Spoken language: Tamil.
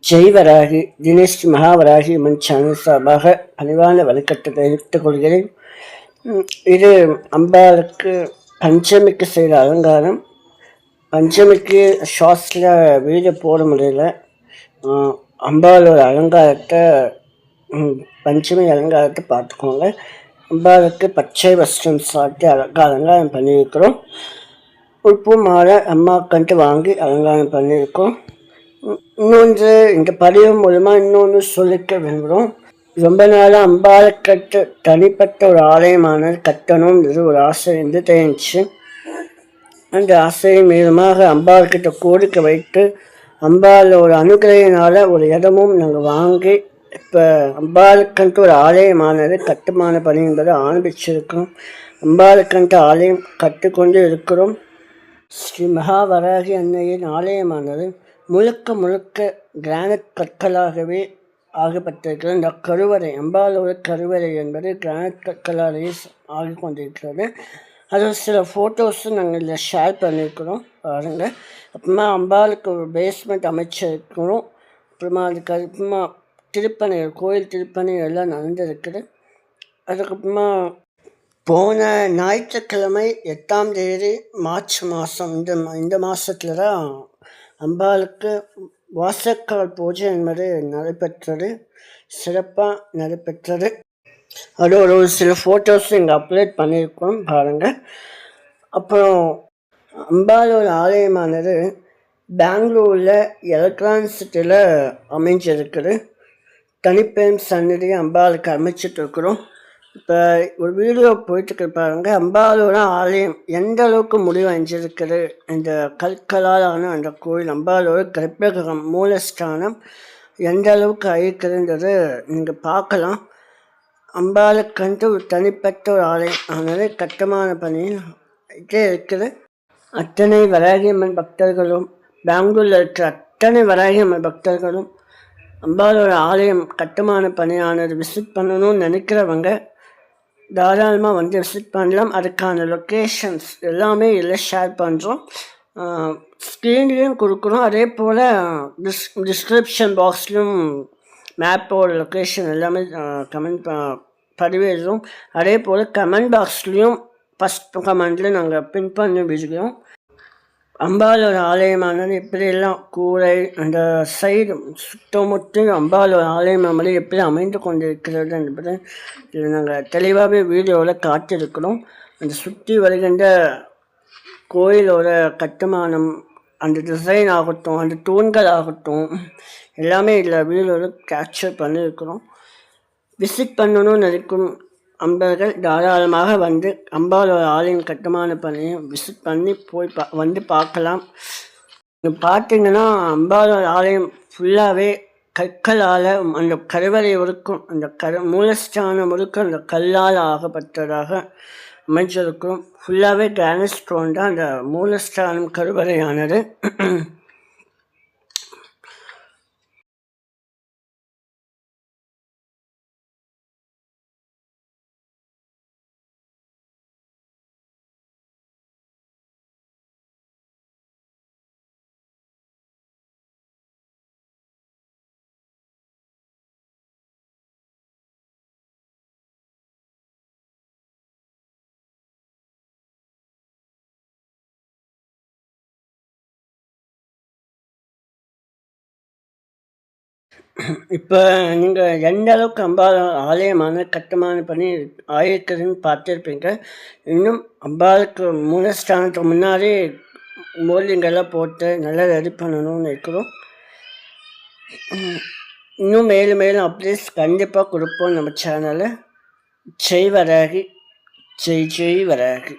ஜெய் வராகி தினேஷ் மகாவராகி அம்மன் சேனல் சார்பாக பணிவான வழிகட்டத்தை தெரிவித்துக் கொள்கிறேன். இது அம்பாளுக்கு பஞ்சமிக்கு செய்கிற அலங்காரம். பஞ்சமிக்கு ஷார்ட்ஸில் வீடியோ போட முடியல. அம்பாளோட அலங்காரத்தை பஞ்சமி அலங்காரத்தை பார்த்துக்கோங்க. அம்பாளுக்கு பச்சை வஸ்திரம் சாட்டி அலங்காரம் பண்ணியிருக்கிறோம். உப்பு மாலை அம்மாக்கண்டு வாங்கி அலங்காரம் பண்ணியிருக்கோம். இன்னொன்று இந்த பதிவு மூலமாக இன்னொன்று சொல்லிக்க விரும்புகிறோம். ரொம்ப நாளாக அம்பாளை தனிப்பட்ட ஒரு ஆலயமானது கட்டணும்ன்றது ஒரு ஆசை இருந்து தெரிஞ்சு அந்த ஆசையின் மீதமாக அம்பாள்கிட்ட கோரிக்கை வைத்து அம்பாளோட அனுகிரகினால ஒரு இடமும் நாங்கள் வாங்கி இப்போ அம்பாளுக்கன்ட்டு ஒரு ஆலயமானது கட்டுமான பணி என்பதை ஆரம்பிச்சிருக்கிறோம். அம்பாளுக்கன்ட்டு ஆலயம் கற்றுக்கொண்டு இருக்கிறோம். ஸ்ரீ மகாவராகி அன்னையின் ஆலயமானது முழுக்க கிரானைட் கற்களாகவே ஆகப்பட்டிருக்கிறது. இந்த கருவறை அம்பாளோட கருவறை என்பது கிரானைட் கற்களாலேயே ஆகிக்கொண்டிருக்கிறது. அது சில ஃபோட்டோஸும் நாங்கள் இதில் ஷேர் பண்ணியிருக்கிறோம் பாருங்கள். அப்புறமா அம்பாளுக்கு ஒரு பேஸ்மெண்ட் அமைச்சிருக்கிறோம். அப்புறமா அதுக்கப்புறமா திருப்பணிகள் கோயில் திருப்பணிகள் எல்லாம் நடந்திருக்குது. அதுக்கப்புறமா போன ஞாயிற்றுக்கிழமை 8ஆம் தேதி மார்ச் மாதம் இந்த மாதத்தில் தான் அம்பாளுக்கு வாசக்கால் பூஜை என்பது நடைபெற்றது. சிறப்பாக நடைபெற்றது. அதோட ஒரு சில ஃபோட்டோஸ் இங்கே அப்லோட் பண்ணியிருக்கோம் பாருங்கள். அப்புறம் அம்பாளோட ஆலயமானது பெங்களூரில் எலக்ட்ரானிக் சிட்டியில் அமைஞ்சிருக்குது. தனிப்பெரும் சன்னதி அம்பாளுக்கு அமைச்சிட்டு இருக்கிறோம். இப்போ ஒரு வீடியோ போயிட்டு பாருங்கள். அம்பாளோட ஆலயம் எந்த அளவுக்கு முடிவடைஞ்சிருக்குது. இந்த கற்களாலான அந்த கோயில் அம்பாளோட கர்ப்பகிரகம் மூலஸ்தானம் எந்த அளவுக்கு அழிக்குதுன்றது நீங்கள் பார்க்கலாம். அம்பாளுக்கன்று ஒரு தனிப்பட்ட ஒரு ஆலயம் ஆனது கட்டுமான பணியிட்டே இருக்குது. அத்தனை வராகியம்மன் பக்தர்களும் பெங்களூரில் இருக்கிற அத்தனை வராகியம்மன் பக்தர்களும் அம்பாளோட ஆலயம் கட்டுமான பணியானது விசிட் பண்ணணும்னு நினைக்கிறவங்க தாராளமாக வந்து விசிட் பண்ணலாம். அதுக்கான லொக்கேஷன்ஸ் எல்லாமே இதில் ஷேர் பண்ணுறோம். ஸ்க்ரீன்லேயும் கொடுக்குறோம். அதே போல் டிஸ்கிரிப்ஷன் பாக்ஸ்லையும் மேப்போட லொக்கேஷன் எல்லாமே கமெண்ட் பதிவேறும். அதே போல் கமெண்ட் பாக்ஸ்லேயும் ஃபஸ்ட் கமெண்டில் நாங்கள் பின் பண்ணி விடுகிறோம். அம்பாளோட ஆலயமானது எப்படியெல்லாம் கூரை அந்த சைடு சுத்தமுற்றும் அம்பாளோட ஆலயம் நம்மளே எப்படி அமைந்து கொண்டிருக்கிறது என்பதை இதில் நாங்கள் தெளிவாகவே வீடியோவில் காட்டியிருக்கிறோம். அந்த சுற்றி வருகின்ற கோயிலோட கட்டுமானம், அந்த டிசைன் ஆகட்டும், அந்த தூண்கள் ஆகட்டும், எல்லாமே இதில் வீடியோவில் கேப்சர் பண்ணியிருக்கிறோம். விசிட் பண்ணணும்னு நினைக்கும் அன்பர்கள் தாராளமாக வந்து அம்பாளோட ஆலயம் கட்டுமான பணியை விசிட் பண்ணி போய் வந்து பார்க்கலாம். பார்த்தீங்கன்னா அம்பாளோட ஆலயம் ஃபுல்லாகவே கற்களால் அந்த கருவறை ஒருக்கும் அந்த மூலஸ்தானம் ஒருக்கும் அந்த கல்லால் ஆகப்பட்டதாக அமைஞ்சிருக்கும். ஃபுல்லாகவே கிரானைட் ஸ்டோன் தான் அந்த மூலஸ்தானம் கருவறையானது. இப்போ நீங்கள் எந்த அளவுக்கு அம்பாள் ஆலயமான கட்டுமான பண்ணி ஆயிருக்குதுன்னு பார்த்துருப்பீங்க. இன்னும் அம்பாளுக்கு மூலஸ்தானத்துக்கு முன்னாடி மூலிங்கெல்லாம் போட்டு நல்லா ரெடி பண்ணணும்னு இருக்கிறோம். இன்னும் மேலும் அப்டேட்ஸ் கண்டிப்பாக கொடுப்போம் நம்ம சேனலில். ஜெய் வராகி, ஜெய் வராகி.